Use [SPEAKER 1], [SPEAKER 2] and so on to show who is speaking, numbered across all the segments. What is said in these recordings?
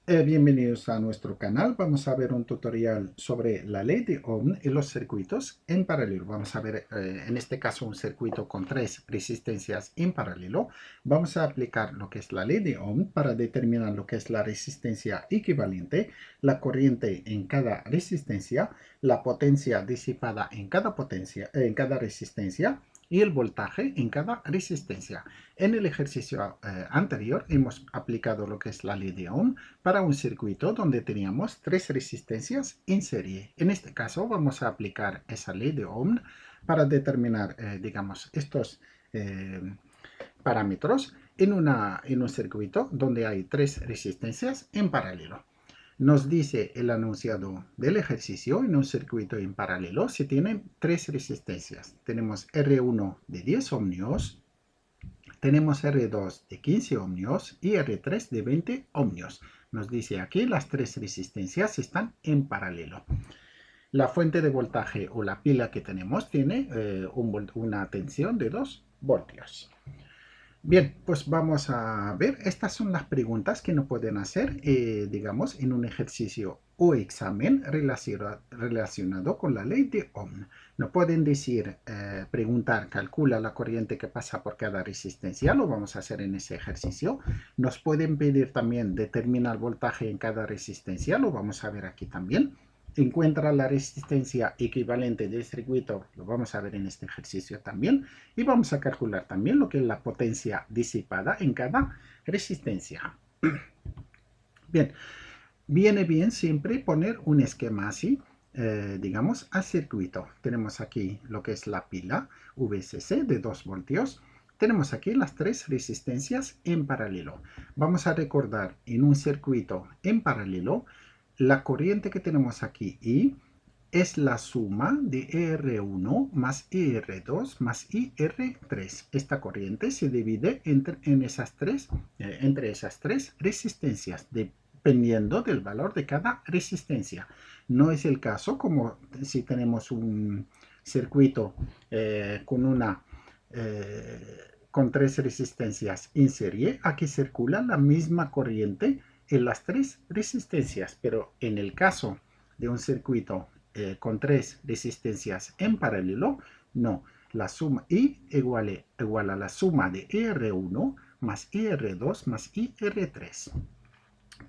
[SPEAKER 1] Bienvenidos a nuestro canal. Vamos a ver un tutorial sobre la ley de Ohm y los circuitos en paralelo. Vamos a ver en este caso un circuito con tres resistencias en paralelo. Vamos a aplicar lo que es la ley de Ohm para determinar lo que es la resistencia equivalente, la corriente en cada resistencia, la potencia disipada en cada resistencia y el voltaje en cada resistencia. En el ejercicio anterior hemos aplicado lo que es la ley de Ohm para un circuito donde teníamos tres resistencias en serie. En este caso vamos a aplicar esa ley de Ohm para determinar, digamos, estos parámetros en un circuito donde hay tres resistencias en paralelo. Nos dice el enunciado del ejercicio en un circuito en paralelo si tienen tres resistencias. Tenemos R1 de 10 ohmios, tenemos R2 de 15 ohmios y R3 de 20 ohmios. Nos dice aquí las tres resistencias están en paralelo. La fuente de voltaje o la pila que tenemos tiene una tensión de 2 voltios. Bien, pues vamos a ver, estas son las preguntas que nos pueden hacer, digamos, en un ejercicio o examen relacionado con la ley de Ohm. Nos pueden decir, preguntar, calcula la corriente que pasa por cada resistencia, lo vamos a hacer en ese ejercicio. Nos pueden pedir también determinar voltaje en cada resistencia, lo vamos a ver aquí también. Encuentra la resistencia equivalente del circuito, lo vamos a ver en este ejercicio también, y vamos a calcular también lo que es la potencia disipada en cada resistencia. Bien, viene bien siempre poner un esquema así, digamos, al circuito. Tenemos aquí lo que es la pila VCC de 2 voltios. Tenemos aquí las tres resistencias en paralelo. Vamos a recordar en un circuito en paralelo la corriente que tenemos aquí I es la suma de R1 más R2 más IR3. Esta corriente se divide entre esas tres resistencias, dependiendo del valor de cada resistencia. No es el caso como si tenemos un circuito con tres resistencias en serie. Aquí circula la misma corriente en las tres resistencias, pero en el caso de un circuito con tres resistencias en paralelo, no. La suma I igual a la suma de IR1 más IR2 más IR3.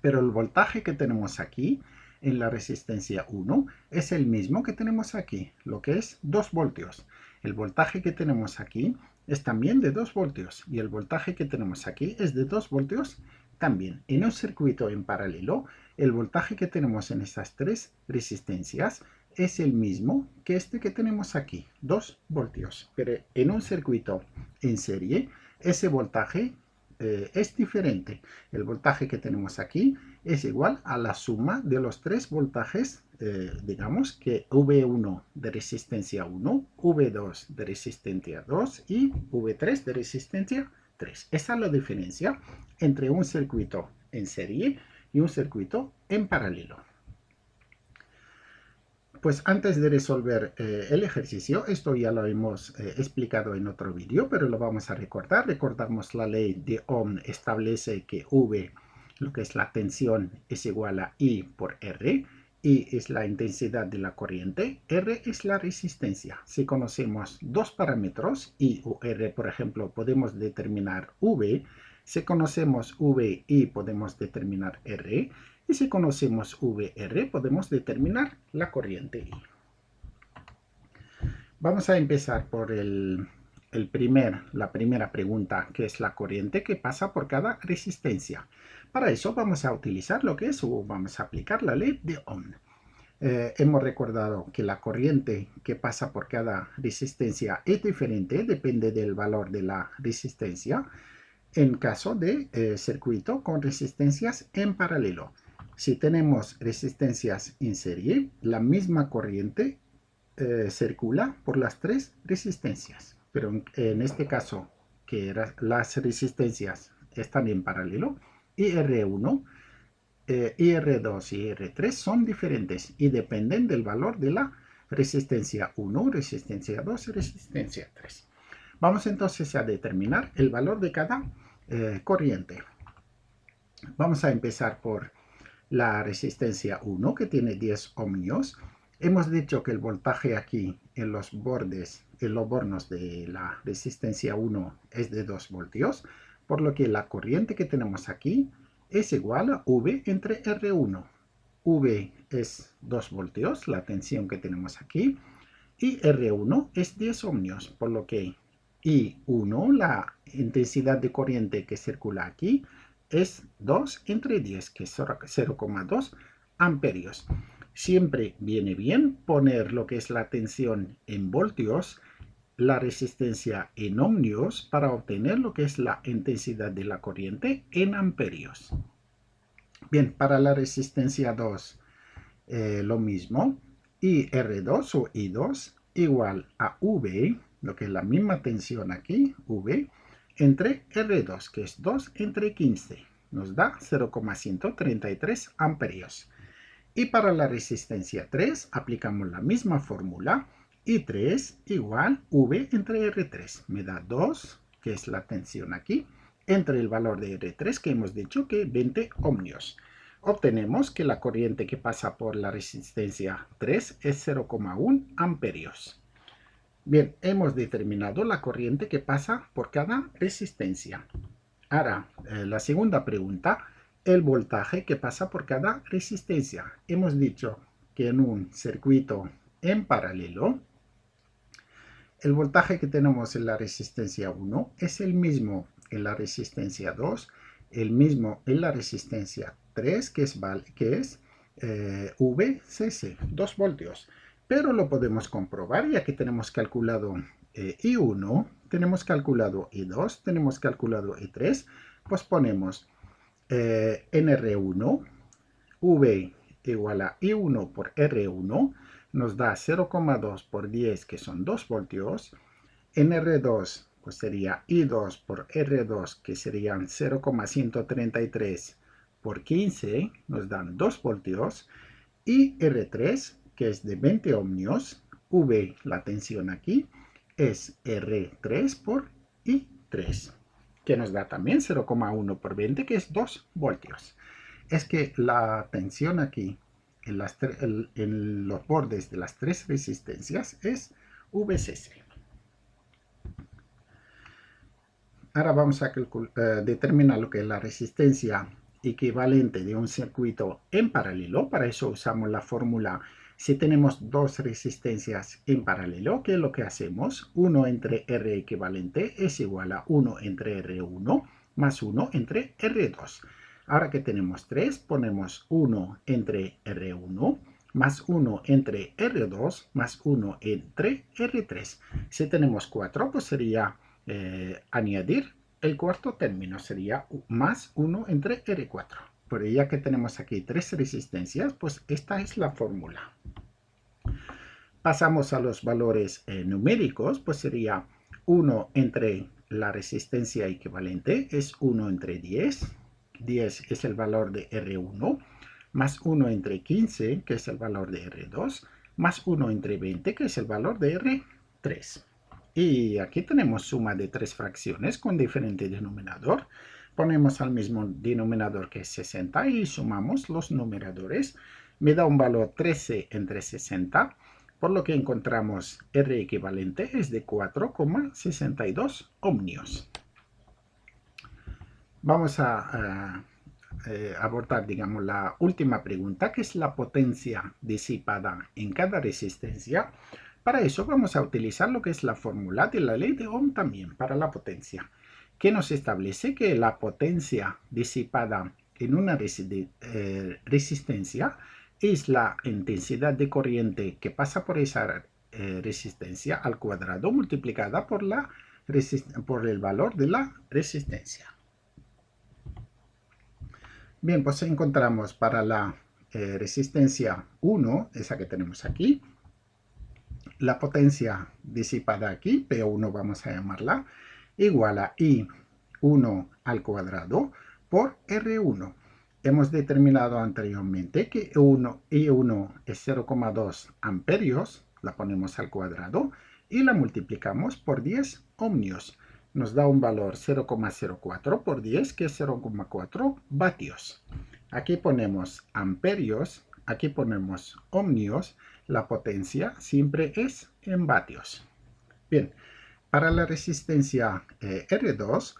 [SPEAKER 1] Pero el voltaje que tenemos aquí en la resistencia 1 es el mismo que tenemos aquí, lo que es 2 voltios. El voltaje que tenemos aquí es también de 2 voltios y el voltaje que tenemos aquí es de 2 voltios también. En un circuito en paralelo, el voltaje que tenemos en estas tres resistencias es el mismo que este que tenemos aquí, 2 voltios. Pero en un circuito en serie, ese voltaje es diferente. El voltaje que tenemos aquí es igual a la suma de los tres voltajes, digamos que V1 de resistencia 1, V2 de resistencia 2 y V3 de resistencia 3. Esa es la diferencia entre un circuito en serie y un circuito en paralelo. Pues antes de resolver el ejercicio, esto ya lo hemos explicado en otro vídeo, pero lo vamos a recordar. Recordamos la ley de Ohm establece que V, lo que es la tensión, es igual a I por R. I es la intensidad de la corriente, R es la resistencia. Si conocemos dos parámetros, I o R, por ejemplo, podemos determinar V. Si conocemos V y podemos determinar R. Y si conocemos VR, podemos determinar la corriente I. Vamos a empezar por la primera pregunta, que es la corriente que pasa por cada resistencia. Para eso vamos a utilizar lo que es, o vamos a aplicar la ley de Ohm. Hemos recordado que la corriente que pasa por cada resistencia es diferente, depende del valor de la resistencia, en caso de circuito con resistencias en paralelo. Si tenemos resistencias en serie, la misma corriente circula por las tres resistencias. Pero en este caso, que las resistencias están en paralelo, IR1, IR2 y IR3 son diferentes y dependen del valor de la resistencia 1, resistencia 2 y resistencia 3. Vamos entonces a determinar el valor de cada corriente. Vamos a empezar por la resistencia 1 que tiene 10 ohmios. Hemos dicho que el voltaje aquí en los bordes, en los bornos de la resistencia 1 es de 2 voltios, por lo que la corriente que tenemos aquí es igual a V entre R1. V es 2 voltios, la tensión que tenemos aquí, y R1 es 10 ohmios, por lo que I1, la intensidad de corriente que circula aquí, es 2 entre 10, que es 0,2 amperios. Siempre viene bien poner lo que es la tensión en voltios, la resistencia en ohmios, para obtener lo que es la intensidad de la corriente en amperios. Bien, para la resistencia 2, lo mismo. IR2 o I2 igual a V, lo que es la misma tensión aquí, V, entre R2, que es 2 entre 15. Nos da 0,133 amperios. Y para la resistencia 3 aplicamos la misma fórmula. I3 igual V entre R3. Me da 2, que es la tensión aquí, entre el valor de R3 que hemos dicho que 20 ohmios. Obtenemos que la corriente que pasa por la resistencia 3 es 0,1 amperios. Bien, hemos determinado la corriente que pasa por cada resistencia. Ahora, la segunda pregunta, el voltaje que pasa por cada resistencia. Hemos dicho que en un circuito en paralelo, el voltaje que tenemos en la resistencia 1 es el mismo en la resistencia 2, el mismo en la resistencia 3, que es VCC, 2 voltios. Pero lo podemos comprobar, ya que tenemos calculado I1, tenemos calculado I2, tenemos calculado I3, pues ponemos en R1, V igual a I1 por R1, nos da 0,2 por 10, que son 2 voltios. En R2, pues sería I2 por R2, que serían 0,133 por 15, nos dan 2 voltios. Y R3, que es de 20 ohmios, V, la tensión aquí, es R3 por I3, que nos da también 0,1 por 20, que es 2 voltios. Es que la tensión aquí en los bordes de las 3 resistencias es VCC. Ahora vamos a determinar lo que es la resistencia equivalente de un circuito en paralelo. Para eso usamos la fórmula. Si tenemos dos resistencias en paralelo, ¿qué es lo que hacemos? 1 entre R equivalente es igual a 1 entre R1 más 1 entre R2. Ahora que tenemos 3, ponemos 1 entre R1 más 1 entre R2 más 1 entre R3. Si tenemos 4, pues sería añadir el cuarto término, sería más 1 entre R4. Pero ya que tenemos aquí 3 resistencias, pues esta es la fórmula. Pasamos a los valores numéricos, pues sería 1 entre la resistencia equivalente, es 1 entre 10. 10 es el valor de R1, más 1 entre 15, que es el valor de R2, más 1 entre 20, que es el valor de R3. Y aquí tenemos suma de 3 fracciones con diferente denominador. Ponemos al mismo denominador, que es 60, y sumamos los numeradores. Me da un valor 13 entre 60, por lo que encontramos R equivalente es de 4,62 ohmios. Vamos a abordar, digamos, la última pregunta, que es la potencia disipada en cada resistencia. Para eso vamos a utilizar lo que es la fórmula de la ley de Ohm también para la potencia, que nos establece que la potencia disipada en una resistencia es la intensidad de corriente que pasa por esa resistencia al cuadrado multiplicada por el valor de la resistencia. Bien, pues encontramos para la resistencia 1, esa que tenemos aquí, la potencia disipada aquí, P1 vamos a llamarla, igual a I1 al cuadrado por R1. Hemos determinado anteriormente que I1 es 0,2 amperios, la ponemos al cuadrado y la multiplicamos por 10 ohmios. Nos da un valor 0,04 por 10, que es 0,4 vatios. Aquí ponemos amperios, aquí ponemos ohmios. La potencia siempre es en vatios. Bien, para la resistencia R2,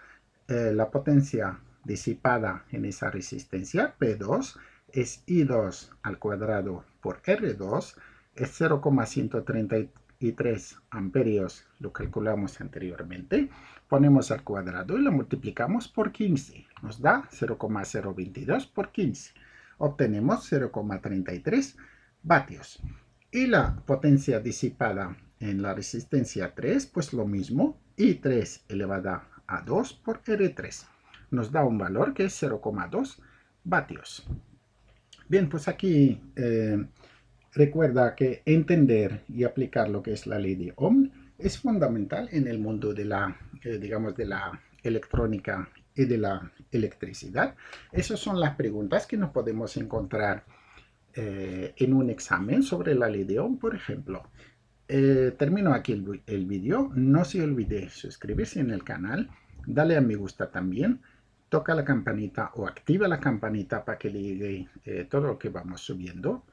[SPEAKER 1] la potencia disipada en esa resistencia P2 es I2 al cuadrado por R2, es 0,133 amperios, lo calculamos anteriormente, ponemos al cuadrado y lo multiplicamos por 15, nos da 0,022 por 15, obtenemos 0,33 vatios. Y la potencia disipada en la resistencia 3, pues lo mismo, I3 elevada a 2 por R3. Nos da un valor que es 0,2 vatios. Bien, pues aquí recuerda que entender y aplicar lo que es la ley de Ohm es fundamental en el mundo de la, digamos, de la electrónica y de la electricidad. Esas son las preguntas que nos podemos encontrar en un examen sobre la ley de Ohm, por ejemplo. Termino aquí el vídeo. No se olvide suscribirse en el canal, dale a me gusta también, toca la campanita o activa la campanita para que le llegue todo lo que vamos subiendo.